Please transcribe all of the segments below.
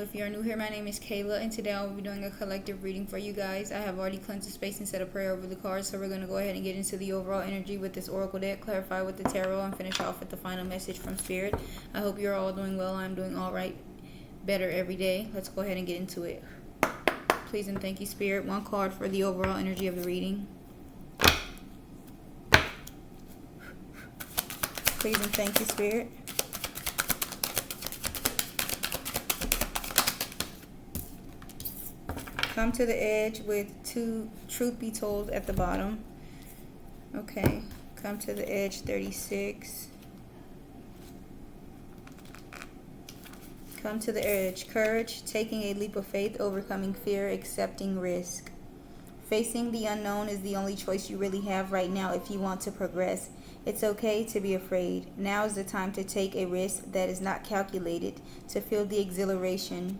If you're new here, my name is Kayla, and today I'll be doing a collective reading for you guys. I have already cleansed the space and said a prayer over the cards, so we're going to go ahead and get into the overall energy with this oracle deck, clarify with the tarot, and finish off with the final message from Spirit. I hope you're all doing well. I'm doing all right, better every day. Let's go ahead and get into it. Please and thank you, Spirit. One card for the overall energy of the reading. Please and thank you, Spirit. Come to the edge with two truth be told at the bottom. Okay, come to the edge 36. Come to the edge. Courage, taking a leap of faith, overcoming fear, accepting risk. Facing the unknown is the only choice you really have right now if you want to progress. It's okay to be afraid. Now is the time to take a risk that is not calculated, to feel the exhilaration.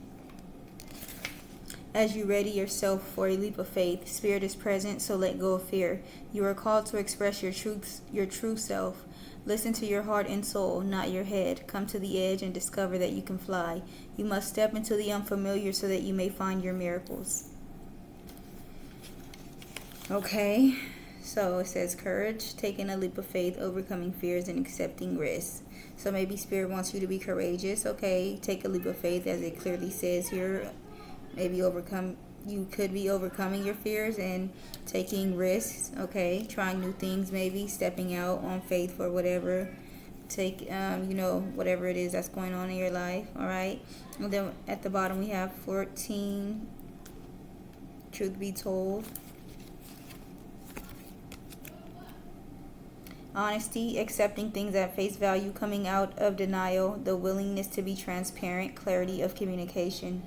As you ready yourself for a leap of faith, Spirit is present, so let go of fear. You are called to express your true self. Listen to your heart and soul, not your head. Come to the edge and discover that you can fly. You must step into the unfamiliar so that you may find your miracles. Okay, so it says courage, taking a leap of faith, overcoming fears, and accepting risks. So maybe Spirit wants you to be courageous. Okay, take a leap of faith, as it clearly says here. Maybe you could be overcoming your fears and taking risks. Okay, trying new things, maybe stepping out on faith for whatever. Whatever it is that's going on in your life. All right, and then at the bottom we have 14. Truth be told. Honesty, accepting things at face value, coming out of denial, the willingness to be transparent, clarity of communication.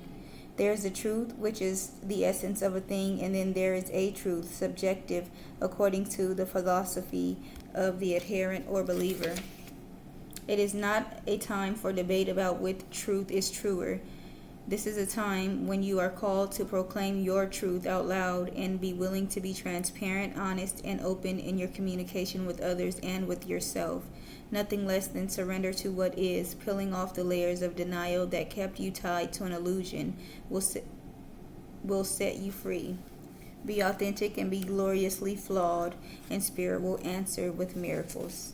There's the truth, which is the essence of a thing, and then there is a truth, subjective, according to the philosophy of the adherent or believer. It is not a time for debate about which truth is truer. This is a time when you are called to proclaim your truth out loud and be willing to be transparent, honest, and open in your communication with others and with yourself. Nothing less than surrender to what is, peeling off the layers of denial that kept you tied to an illusion will set you free. Be authentic and be gloriously flawed, and Spirit will answer with miracles.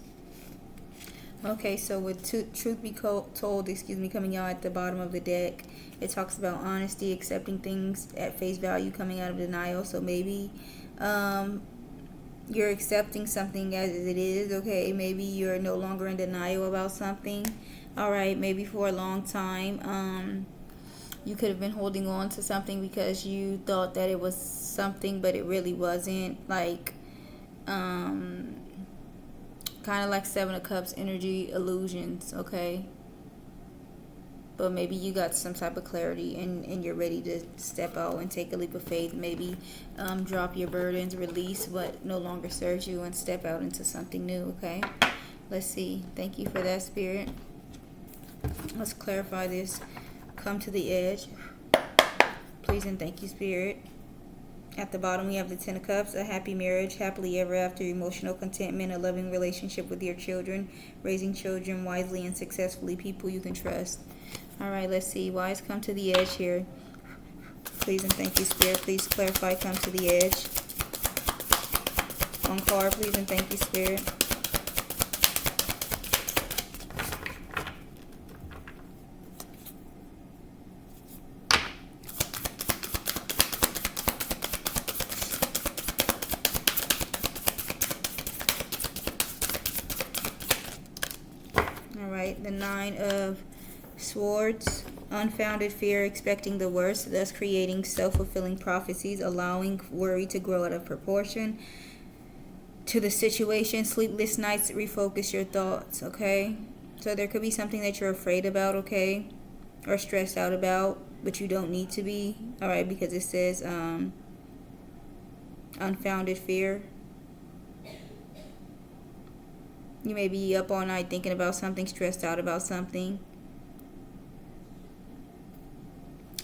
Okay, so with truth be told, coming out at the bottom of the deck, it talks about honesty, accepting things at face value, coming out of denial. So maybe you're accepting something as it is. Okay, maybe you're no longer in denial about something. All right, maybe for a long time you could have been holding on to something because you thought that it was something, but it really wasn't. Like kind of like Seven of Cups energy, illusions. Okay, but maybe you got some type of clarity and you're ready to step out and take a leap of faith. Maybe drop your burdens, release what no longer serves you, and step out into something new. Okay, let's see. Thank you for that, Spirit. Let's clarify this. Come to the edge. Please and thank you, Spirit. At the bottom we have the Ten of Cups, a happy marriage, happily ever after, emotional contentment, a loving relationship with your children, raising children wisely and successfully, people you can trust. All right, let's see. Wise, come to the edge here. Please and thank you, Spirit. Please clarify, come to the edge. One card, please and thank you, Spirit. Alright, the Nine of Swords, unfounded fear, expecting the worst, thus creating self-fulfilling prophecies, allowing worry to grow out of proportion to the situation. Sleepless nights, refocus your thoughts. Okay, so there could be something that you're afraid about, okay, or stressed out about, but you don't need to be. Alright, because it says unfounded fear. You may be up all night thinking about something, stressed out about something.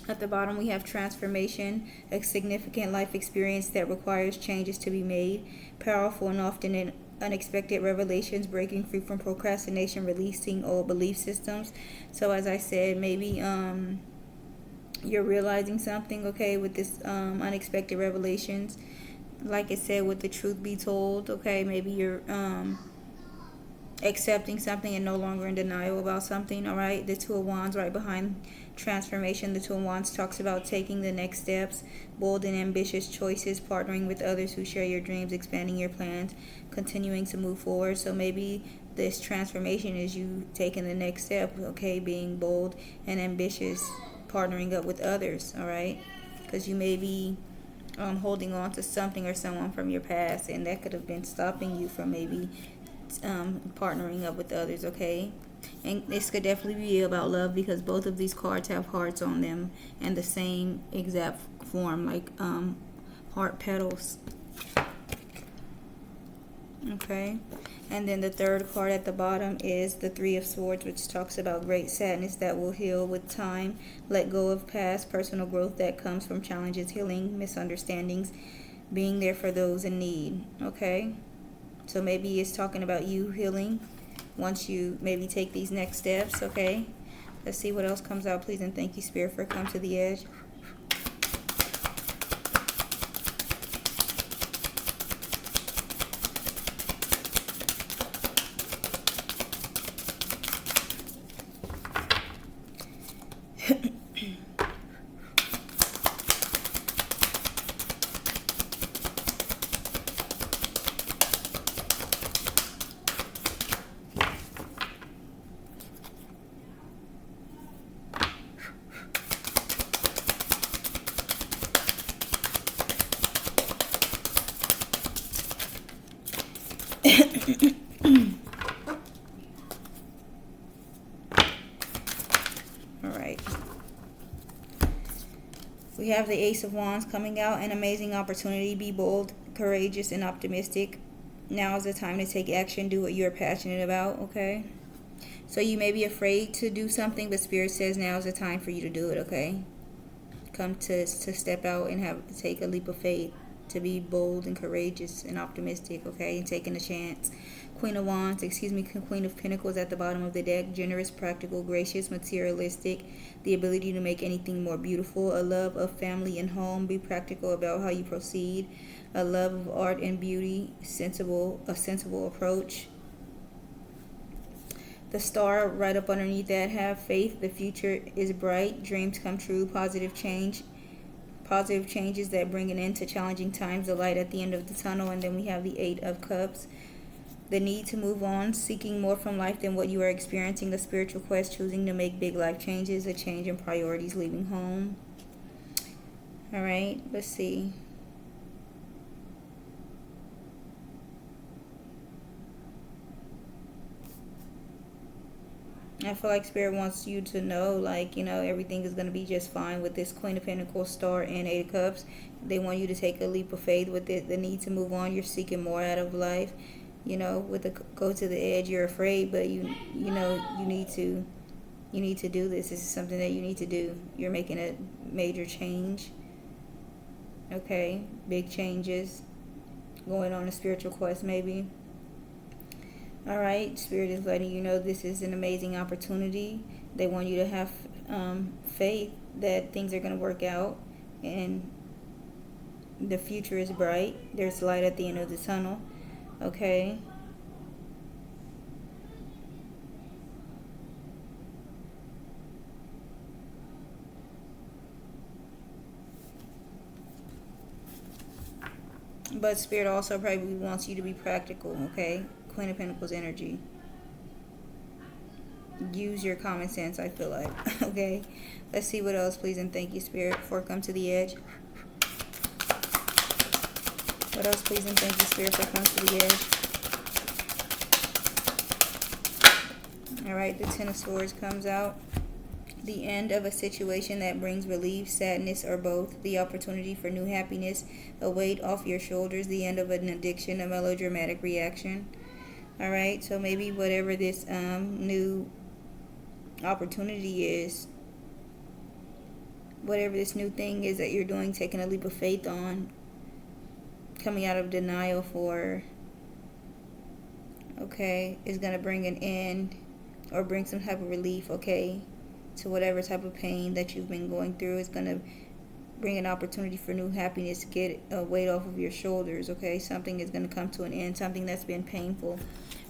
At the bottom we have transformation, a significant life experience that requires changes to be made. Powerful and often unexpected revelations, breaking free from procrastination, releasing old belief systems. So as I said, maybe you're realizing something, okay, with this unexpected revelations. Like I said, with the truth be told, okay, maybe you're accepting something and no longer in denial about something. All right, the Two of Wands right behind transformation. The Two of Wands talks about taking the next steps, bold and ambitious choices, partnering with others who share your dreams, expanding your plans, continuing to move forward. So maybe this transformation is you taking the next step, okay, being bold and ambitious, partnering up with others. All right, because you may be holding on to something or someone from your past, and that could have been stopping you from maybe partnering up with others, okay? And this could definitely be about love, because both of these cards have hearts on them and the same exact form, like heart petals, okay? And then the third card at the bottom is the Three of Swords, which talks about great sadness that will heal with time, let go of past, personal growth that comes from challenges, healing, misunderstandings, being there for those in need, okay? So maybe it's talking about you healing once you maybe take these next steps, okay? Let's see what else comes out, please, and thank you, Spirit, for Come to the Edge. All right. We have the Ace of Wands coming out. An amazing opportunity. Be bold, courageous, and optimistic. Now is the time to take action. Do what you're passionate about, okay? So you may be afraid to do something, but Spirit says now is the time for you to do it, okay? Come to step out and take a leap of faith, to be bold and courageous and optimistic, okay? And taking a chance. Queen of Wands, Queen of Pentacles at the bottom of the deck. Generous, practical, gracious, materialistic. The ability to make anything more beautiful. A love of family and home. Be practical about how you proceed. A love of art and beauty. A sensible approach. The star right up underneath that. Have faith. The future is bright. Dreams come true. Positive changes that bring an end to challenging times. The light at the end of the tunnel. And then we have the Eight of Cups. The need to move on, seeking more from life than what you are experiencing, a spiritual quest, choosing to make big life changes, a change in priorities, leaving home. All right, let's see. I feel like Spirit wants you to know, like, everything is going to be just fine with this Queen of Pentacles, Star, and Eight of Cups. They want you to take a leap of faith with it, the need to move on. You're seeking more out of life. With the go to the edge, you're afraid, but you need to do this. This is something that you need to do. You're making a major change. Okay, big changes, going on a spiritual quest maybe. All right, Spirit is letting you know this is an amazing opportunity. They want you to have faith that things are going to work out, and the future is bright. There's light at the end of the tunnel. Okay. But Spirit also probably wants you to be practical, okay? Queen of Pentacles energy. Use your common sense, I feel like. Okay. Let's see what else, please, and thank you, Spirit, for Come to the Edge. What else, please, and thank you, Spirit, for Come to the Edge. All right, the Ten of Swords comes out. The end of a situation that brings relief, sadness, or both. The opportunity for new happiness, a weight off your shoulders. The end of an addiction, a melodramatic reaction. All right, so maybe whatever this new opportunity is, whatever this new thing is that you're doing, taking a leap of faith on, coming out of denial for, okay, is going to bring an end or bring some type of relief, okay? to whatever type of pain that you've been going through. It's going to bring an opportunity for new happiness, get a weight off of your shoulders, okay? Something is going to come to an end, something that's been painful.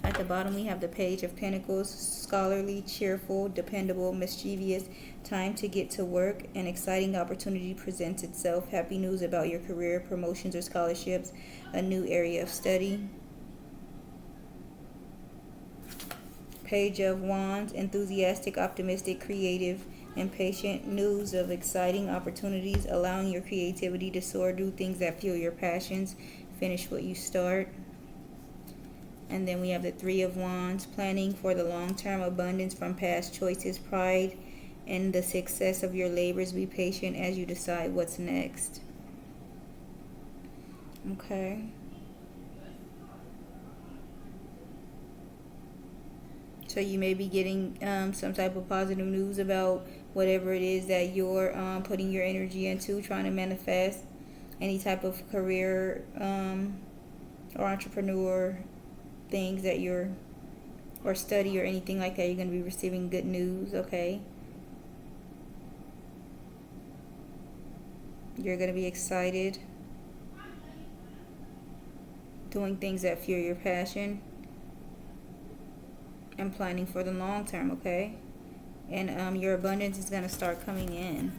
At the bottom, we have the Page of Pentacles, scholarly, cheerful, dependable, mischievous, time to get to work, an exciting opportunity presents itself, happy news about your career, promotions or scholarships, a new area of study. Page of Wands, enthusiastic, optimistic, creative, impatient, news of exciting opportunities, allowing your creativity to soar, do things that fuel your passions, finish what you start. And then we have the Three of Wands, planning for the long-term, abundance from past choices, pride in the success of your labors, be patient as you decide what's next. Okay. So you may be getting some type of positive news about whatever it is that you're putting your energy into, trying to manifest any type of career or entrepreneur things that you're, or study or anything like that. You're going to be receiving good news, okay? You're going to be excited, doing things that fuel your passion, and planning for the long term, okay? And your abundance is going to start coming in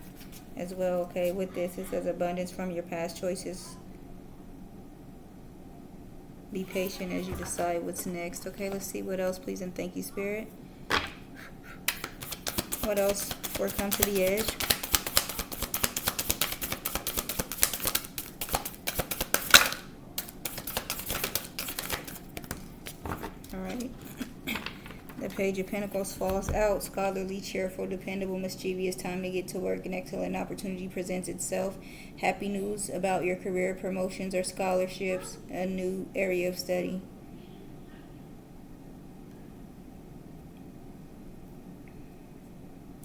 as well, okay? With this, it says abundance from your past choices. Be patient as you decide what's next. Okay, let's see what else, please, and thank you, Spirit. What else for Come to the Edge? All right. The Page of Pentacles falls out. Scholarly, cheerful, dependable, mischievous, time to get to work. An excellent opportunity presents itself. Happy news about your career, promotions or scholarships, a new area of study.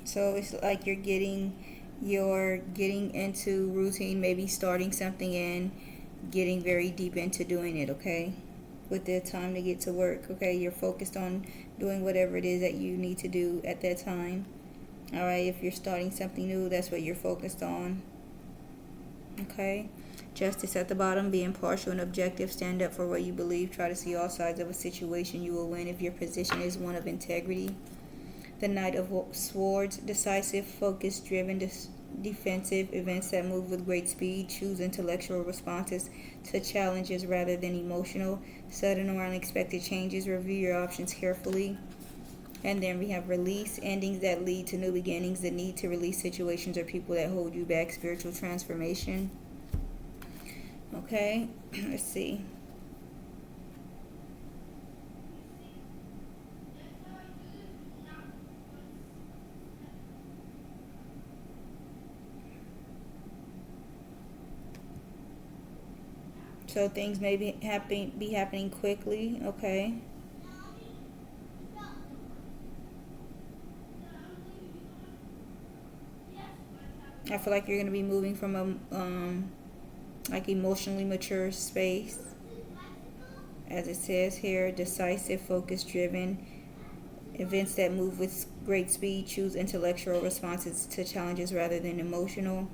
So it's like you're getting into routine, maybe starting something and getting very deep into doing it, okay? With the time to get to work, okay? You're focused on doing whatever it is that you need to do at that time. All right, if you're starting something new, that's what you're focused on. Okay? Justice at the bottom, be impartial and objective, stand up for what you believe, try to see all sides of a situation. You will win if your position is one of integrity. The Knight of Swords, decisive, focused, driven, defensive, events that move with great speed, choose intellectual responses to challenges rather than emotional, sudden or unexpected changes, review your options carefully. And then we have release, endings that lead to new beginnings, the need to release situations or people that hold you back, spiritual transformation. Okay, let's see. So things may be happening quickly, okay? I feel like you're going to be moving from a like emotionally mature space. As it says here, decisive, focus driven, events that move with great speed, choose intellectual responses to challenges rather than emotional.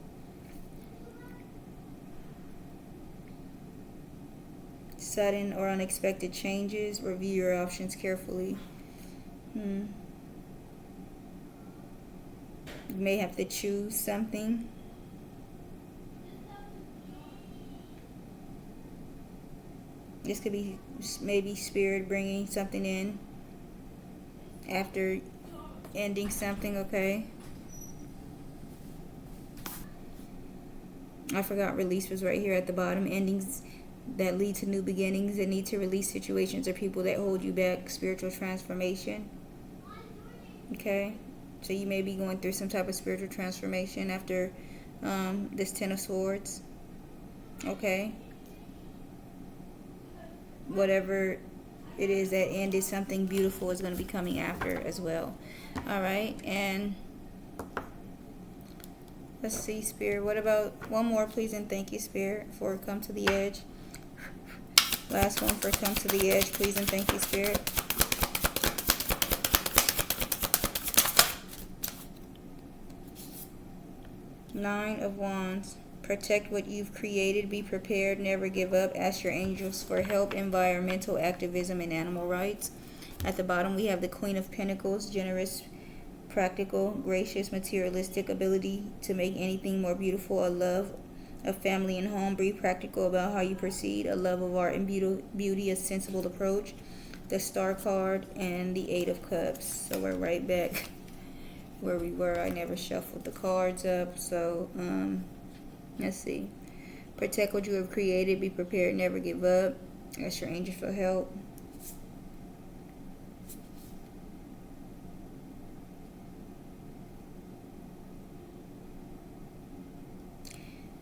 Sudden or unexpected changes, review your options carefully. You may have to choose something. This could be maybe spirit bringing something in after ending something, okay? I forgot release was right here at the bottom. Endings that lead to new beginnings, that need to release situations or people that hold you back, spiritual transformation. Okay? So you may be going through some type of spiritual transformation after this Ten of Swords. Okay? Whatever it is that ended, something beautiful is going to be coming after as well. Alright? And let's see, Spirit. What about one more, please, and thank you, Spirit, for Come to the Edge. Last one for Come to the Edge, please, and thank you, Spirit. Nine of Wands. Protect what you've created. Be prepared. Never give up. Ask your angels for help. Environmental activism and animal rights. At the bottom, we have the Queen of Pentacles. Generous, practical, gracious, materialistic ability to make anything more beautiful. A love of family and home. Be practical about how you proceed. A love of art and beauty. A sensible approach. The Star card and the Eight of Cups. So we're right back where we were. I never shuffled the cards up. So, let's see. Protect what you have created. Be prepared. Never give up. Ask your angels for help.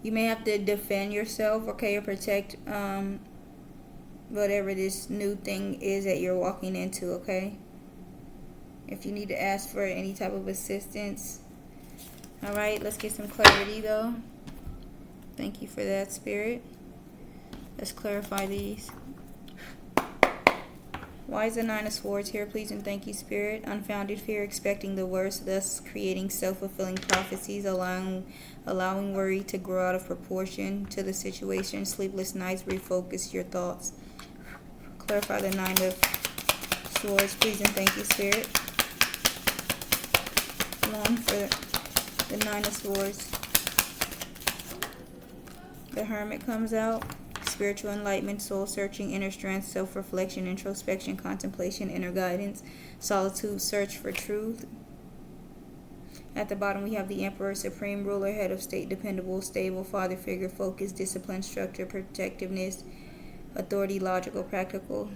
You may have to defend yourself, okay, or protect whatever this new thing is that you're walking into, okay? If you need to ask for any type of assistance. All right, let's get some clarity, though. Thank you for that, Spirit. Let's clarify these. Why is the Nine of Swords here, please, and thank you, Spirit? Unfounded fear, expecting the worst, thus creating self-fulfilling prophecies, allowing worry to grow out of proportion to the situation. Sleepless nights, refocus your thoughts. Clarify the Nine of Swords, please, and thank you, Spirit. One for the Nine of Swords. The Hermit comes out. Spiritual enlightenment, soul searching, inner strength, self-reflection, introspection, contemplation, inner guidance, solitude, search for truth. At the bottom, we have the Emperor, supreme ruler, head of state, dependable, stable, father figure, focus, discipline, structure, protectiveness, authority, logical, practical.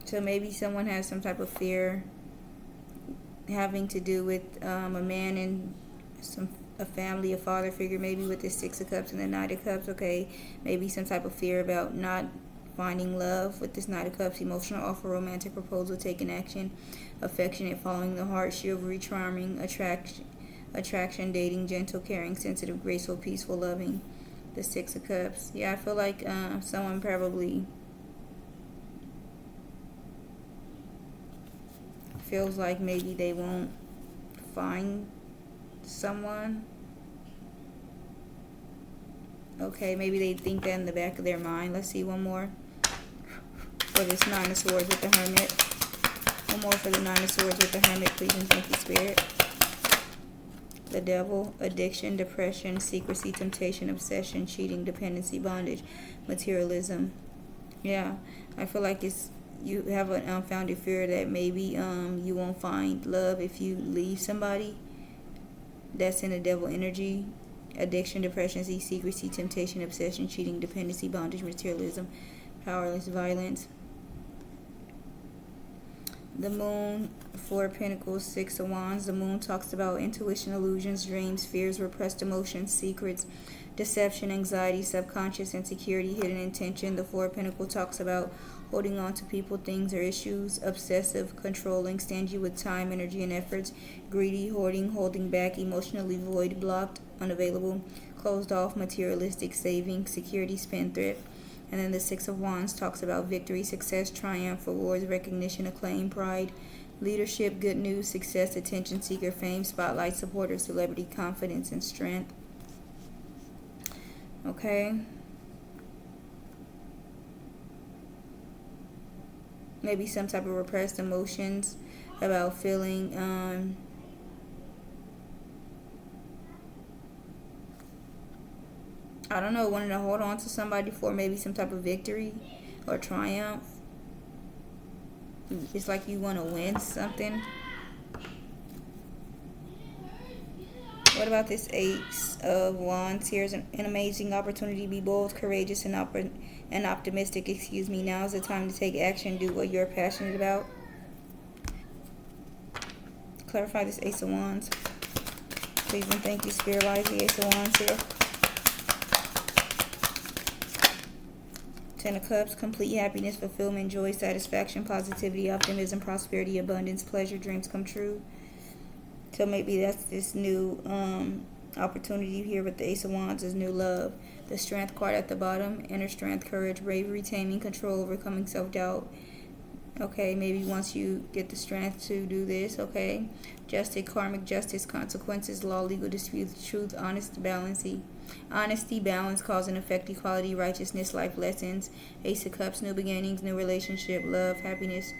So maybe someone has some type of fear having to do with a man and a family, a father figure, maybe with the Six of Cups and the Knight of Cups, okay? Maybe some type of fear about not finding love with this Knight of Cups, emotional offer, romantic proposal, taking action, affectionate, following the heart, chivalry, charming, attraction, dating, gentle, caring, sensitive, graceful, peaceful, loving, the Six of Cups. Yeah, I feel like someone probably feels like maybe they won't find someone. Okay, maybe they think that in the back of their mind. Let's see one more for this Nine of Swords with the Hermit. One more for the Nine of Swords with the Hermit, please, and thank you, Spirit. The Devil, addiction, depression, secrecy, temptation, obsession, cheating, dependency, bondage, materialism. Yeah, I feel like you have an unfounded fear that maybe you won't find love if you leave somebody. That's in the devil energy. Addiction, depression, secrecy, temptation, obsession, cheating, dependency, bondage, materialism, powerless, violence. The Moon, Four of Pentacles, Six of Wands. The Moon talks about intuition, illusions, dreams, fears, repressed emotions, secrets, deception, anxiety, subconscious insecurity, hidden intention. The Four of Pentacles talks about holding on to people, things, or issues, obsessive, controlling, stingy with time, energy, and efforts, greedy, hoarding, holding back, emotionally void, blocked, unavailable, closed off, materialistic, saving, security, spendthrift. And then the Six of Wands talks about victory, success, triumph, awards, recognition, acclaim, pride, leadership, good news, success, attention seeker, fame, spotlight, supporter, celebrity, confidence, and strength. Okay. Maybe some type of repressed emotions about feeling I don't know, wanting to hold on to somebody for maybe some type of victory or triumph. It's like you want to win something. What about this Ace of Wands? Here's an amazing opportunity to be bold, courageous, and optimistic. Now is the time to take action. Do what you're passionate about. Clarify this Ace of Wands. Please and thank you, Spirit. Why is the Ace of Wands here? Ten of Cups, complete happiness, fulfillment, joy, satisfaction, positivity, optimism, prosperity, abundance, pleasure, dreams come true. So maybe that's this new opportunity here with the Ace of Wands is new love. The Strength card at the bottom, inner strength, courage, bravery, taming, control, overcoming self-doubt, Okay, maybe once you get the strength to do this, okay. Justice, karmic justice, consequences, law, legal disputes, truth, honesty, balance, cause and effect, equality, righteousness, life lessons, Ace of Cups, new beginnings, new relationship, love, happiness.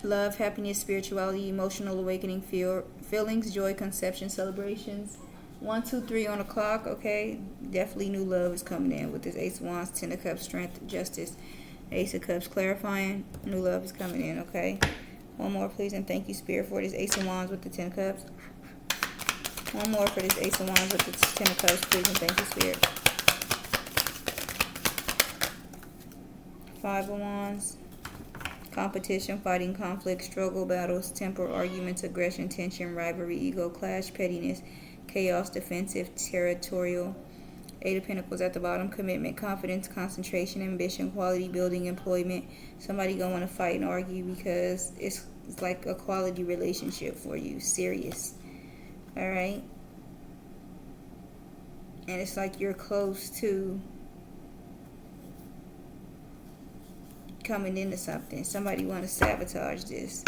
Love, happiness, spirituality, emotional awakening, feelings, joy, conception, celebrations. 1, 2, 3 on the clock, okay? Definitely new love is coming in with this Ace of Wands, Ten of Cups, strength, justice, Ace of Cups, clarifying. New love is coming in, okay? One more, please, and thank you, Spirit, for this Ace of Wands with the Ten of Cups. One more for this Ace of Wands with the Ten of Cups, please, and thank you, Spirit. 5 of Wands. Competition, fighting, conflict, struggle, battles, temper, arguments, aggression, tension, rivalry, ego, clash, pettiness, chaos, defensive, territorial. 8 of Pentacles at the bottom, commitment, confidence, concentration, ambition, quality, building, employment. Somebody gonna want to fight and argue because it's like a quality relationship for you, serious. All right, and it's like you're close to coming into something. Somebody want to sabotage this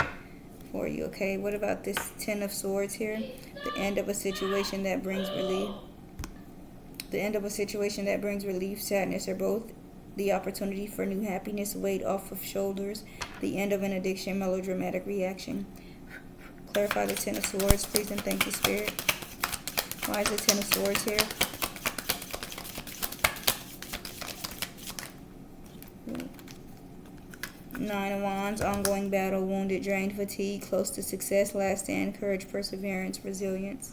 for you, okay? What about this Ten of Swords here? The end of a situation that brings relief. The end of a situation that brings relief, sadness, or both. The opportunity for new happiness, weight off of shoulders. The end of an addiction, melodramatic reaction. Clarify the Ten of Swords, please, and thank you, Spirit. Why is the Ten of Swords here? Nine of Wands, ongoing battle, wounded, drained, fatigue, close to success, last stand, courage, perseverance, resilience.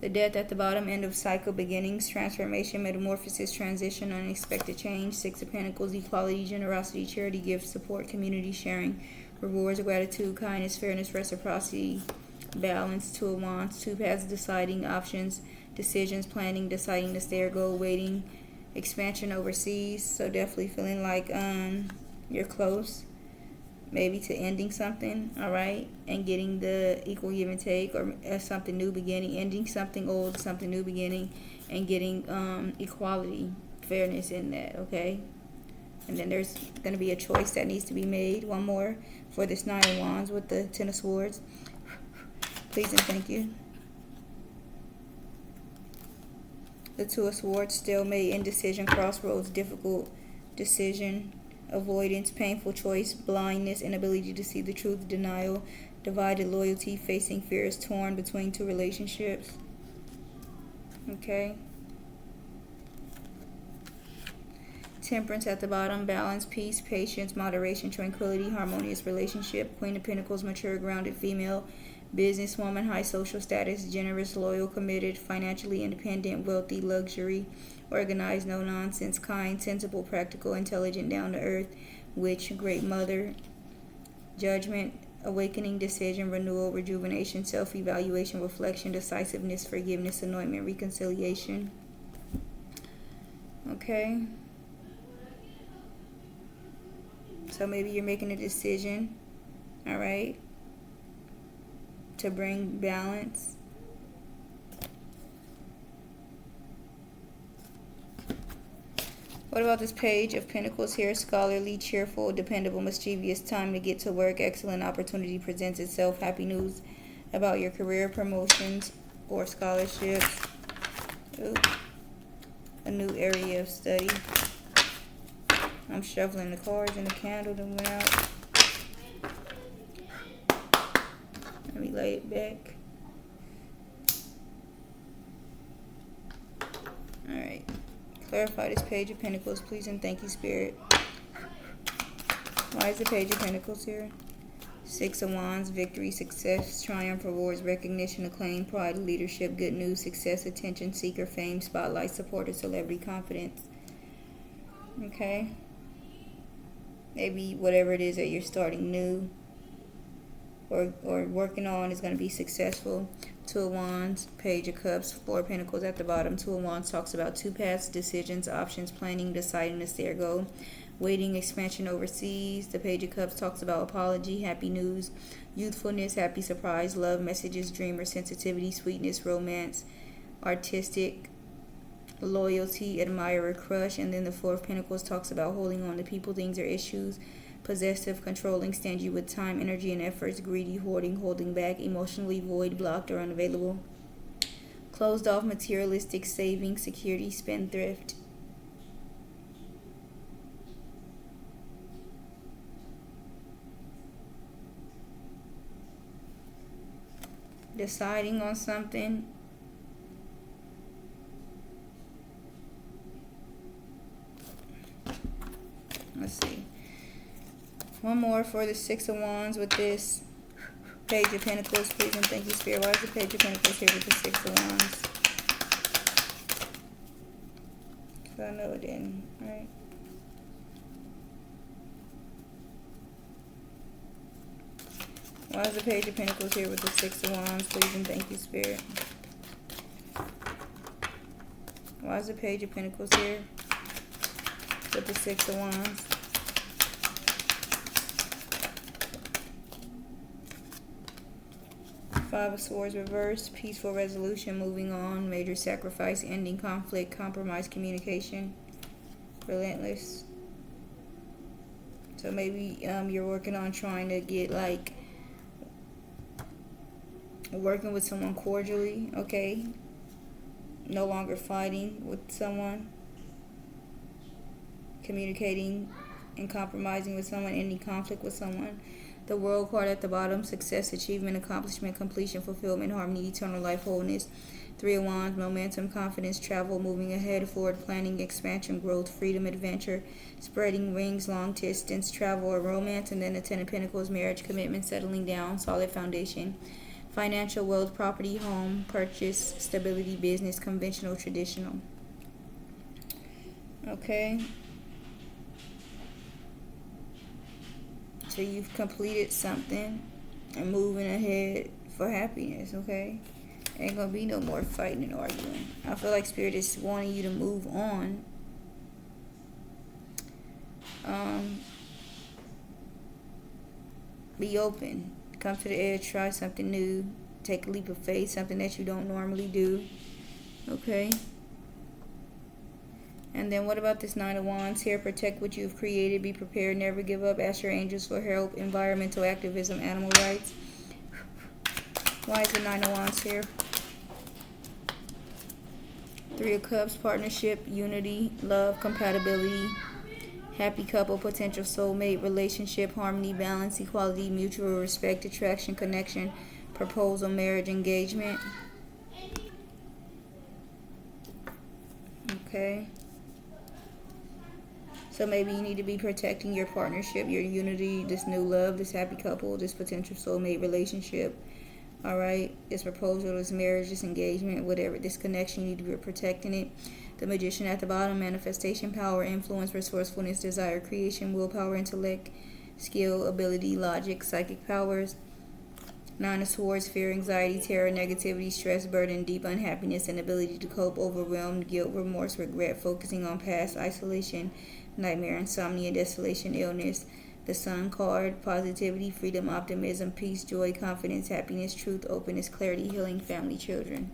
The Death at the bottom, end of cycle, beginnings, transformation, metamorphosis, transition, unexpected change. 6 of Pentacles, equality, generosity, charity, gifts, support, community, sharing, rewards, gratitude, kindness, fairness, reciprocity, balance. 2 of Wands, 2 paths, deciding, options, decisions, planning, deciding to stay or go, waiting, expansion overseas. So definitely feeling like you're close maybe to ending something, all right, and getting the equal give and take, or something new beginning, ending something old, something new beginning, and getting equality, fairness in that, okay? And then there's going to be a choice that needs to be made. One more for this Nine of Wands with the Ten of Swords, please and thank you. The Two of Swords, stalemate, indecision, crossroads, difficult decision, avoidance, painful choice, blindness, inability to see the truth, denial, divided loyalty, facing fears, torn between 2 relationships. Okay. Temperance at the bottom, balance, peace, patience, moderation, tranquility, harmonious relationship. Queen of Pentacles, mature, grounded female, businesswoman, high social status, generous, loyal, committed, financially independent, wealthy, luxury, organized, no nonsense, kind, sensible, practical, intelligent, down to earth, witch, great mother, judgment, awakening, decision, renewal, rejuvenation, self-evaluation, reflection, decisiveness, forgiveness, anointment, reconciliation. Okay. So maybe you're making a decision, all right, to bring balance. What about this Page of Pentacles here? Scholarly, cheerful, dependable, mischievous, time to get to work, excellent opportunity presents itself, happy news about your career, promotions, or scholarships. Ooh. A new area of study. I'm shuffling the cards and the candle that went out. Let me lay it back. Alright. Clarify this Page of Pentacles, please, and thank you, Spirit. Why is the Page of Pentacles here? 6 of Wands, victory, success, triumph, rewards, recognition, acclaim, pride, leadership, good news, success, attention seeker, fame, spotlight, supporter, celebrity, confidence. Okay? Maybe whatever it is that you're starting new or working on is going to be successful. 2 of Wands, Page of Cups, 4 of Pentacles at the bottom. 2 of Wands talks about 2 paths, decisions, options, planning, deciding to stay or go, waiting, expansion overseas. The Page of Cups talks about apology, happy news, youthfulness, happy surprise, love, messages, dreamer, sensitivity, sweetness, romance, artistic, loyalty, admirer, crush. And then the Four of Pentacles talks about holding on to people, things, or issues. Possessive, controlling, stingy with time, energy, and efforts. Greedy, hoarding, holding back. Emotionally void, blocked, or unavailable. Closed off, materialistic, saving, security, spendthrift. Deciding on something. Let's see. One more for the Six of Wands with this Page of Pentacles, please, and thank you, Spirit. Why is the Page of Pentacles here with the Six of Wands? Because I know it didn't, right? Why is the Page of Pentacles here with the Six of Wands, please, and thank you, Spirit? Why is the Page of Pentacles here with the Six of Wands? Five of Swords reversed, peaceful resolution, moving on, major sacrifice, ending conflict, compromise, communication, relentless. So maybe you're working on trying to get like working with someone cordially, okay? No longer fighting with someone, communicating and compromising with someone, ending conflict with someone. The World card at the bottom, success, achievement, accomplishment, completion, fulfillment, harmony, eternal life, wholeness. Three of Wands, momentum, confidence, travel, moving ahead, forward, planning, expansion, growth, freedom, adventure, spreading wings, long distance, travel, or romance. And then the Ten of Pentacles, marriage, commitment, settling down, solid foundation, financial, wealth, property, home, purchase, stability, business, conventional, traditional. Okay. So you've completed something and moving ahead for happiness, okay? Ain't gonna be no more fighting and arguing. I feel like Spirit is wanting you to move on. Be open. Come to the edge, try something new. Take a leap of faith, something that you don't normally do. Okay? And then what about this Nine of Wands here? Protect what you've created. Be prepared. Never give up. Ask your angels for help. Environmental activism. Animal rights. Why is the Nine of Wands here? Three of Cups. Partnership. Unity. Love. Compatibility. Happy couple. Potential soulmate. Relationship. Harmony. Balance. Equality. Mutual respect. Attraction. Connection. Proposal. Marriage. Engagement. Okay. So maybe you need to be protecting your partnership, your unity, this new love, this happy couple, this potential soulmate relationship. All right, this proposal, this marriage, this engagement, whatever, this connection, you need to be protecting it. The Magician at the bottom, manifestation, power, influence, resourcefulness, desire, creation, willpower, intellect, skill, ability, logic, psychic powers. Nine of Swords, fear, anxiety, terror, negativity, stress, burden, deep unhappiness, inability to cope, overwhelmed, guilt, remorse, regret, focusing on past, isolation, nightmare, insomnia, desolation, illness. The Sun card, positivity, freedom, optimism, peace, joy, confidence, happiness, truth, openness, clarity, healing, family, children.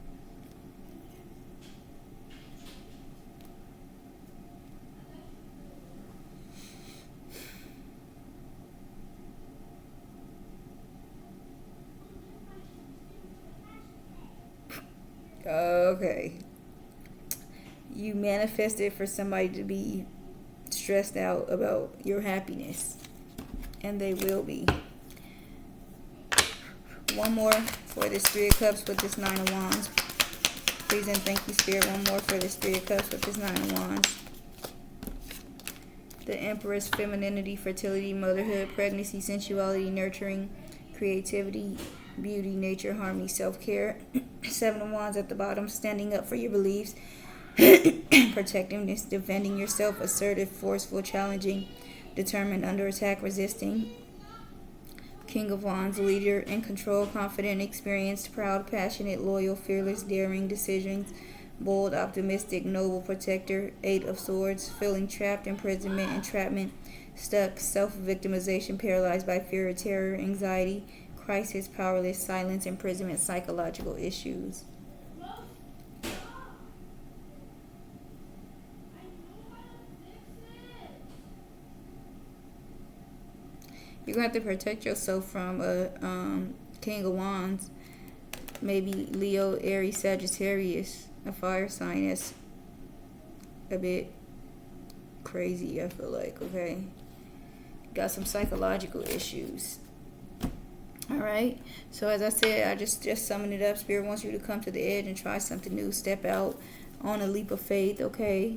Okay. You manifested for somebody to be stressed out about your happiness, and they will be. One more for this Three of Cups with this Nine of Wands. Please and thank you, Spirit. One more for this Three of Cups with this Nine of Wands. The Empress, femininity, fertility, motherhood, pregnancy, sensuality, nurturing, creativity, beauty, nature, harmony, self-care. Seven of Wands at the bottom, standing up for your beliefs, protectiveness, defending yourself, assertive, forceful, challenging, determined, under attack, resisting. King of Wands, leader, in control, confident, experienced, proud, passionate, loyal, fearless, daring, decisions, bold, optimistic, noble, protector. Eight of Swords, feeling trapped, imprisonment, entrapment, stuck, self-victimization, paralyzed by fear or terror, anxiety, crisis, powerless, silence, imprisonment, psychological issues. You're going to have to protect yourself from a King of Wands. Maybe Leo, Aries, Sagittarius. A fire sign that's a bit crazy, I feel like, okay? Got some psychological issues. Alright, so as I said, I just summing it up. Spirit wants you to come to the edge and try something new. Step out on a leap of faith, okay?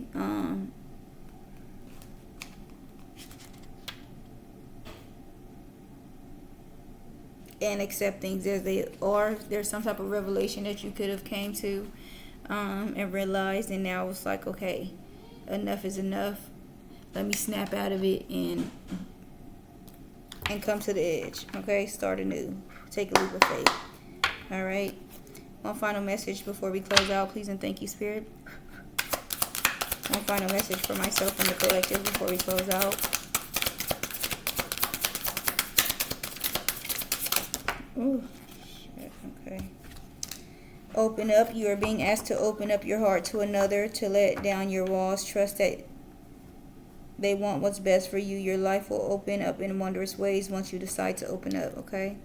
And accept things as they are. There's some type of revelation that you could have came to and realized, and now it's like, okay, enough is enough. Let me snap out of it and come to the edge. Okay, start anew. Take a leap of faith. All right. One final message before we close out, please and thank you, Spirit. One final message for myself and the collective before we close out. Ooh, shit. Okay. Open up. You are being asked to open up your heart to another, to let down your walls. Trust that they want what's best for you. Your life will open up in wondrous ways once you decide to open up, okay?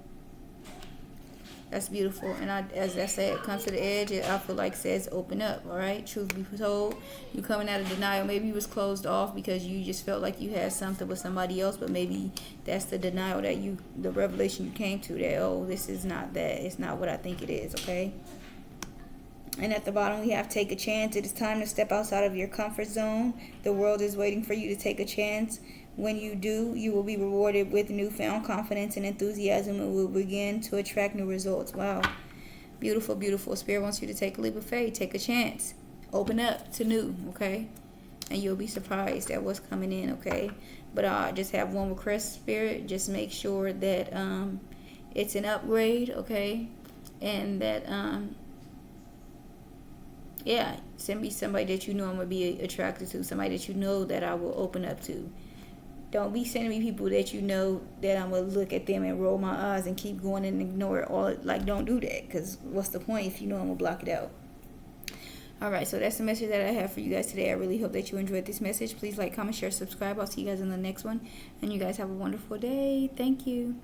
That's beautiful. And as I said, it comes to the edge. I feel like says open up, all right? Truth be told, you coming out of denial. Maybe you was closed off because you just felt like you had something with somebody else, but maybe that's the denial that the revelation you came to, that, oh, this is not that. It's not what I think it is, okay? And at the bottom, we have take a chance. It is time to step outside of your comfort zone. The world is waiting for you to take a chance. When you do, you will be rewarded with newfound confidence and enthusiasm and will begin to attract new results. Wow. Beautiful, beautiful. Spirit wants you to take a leap of faith. Take a chance. Open up to new, okay? And you'll be surprised at what's coming in, okay? But I just have one request, Spirit. Just make sure that it's an upgrade, okay? And that... yeah, send me somebody that you know I'm going to be attracted to. Somebody that you know that I will open up to. Don't be sending me people that you know that I'm going to look at them and roll my eyes and keep going and ignore it all. Like, don't do that. Because what's the point if you know I'm going to block it out? Alright, so that's the message that I have for you guys today. I really hope that you enjoyed this message. Please like, comment, share, subscribe. I'll see you guys in the next one. And you guys have a wonderful day. Thank you.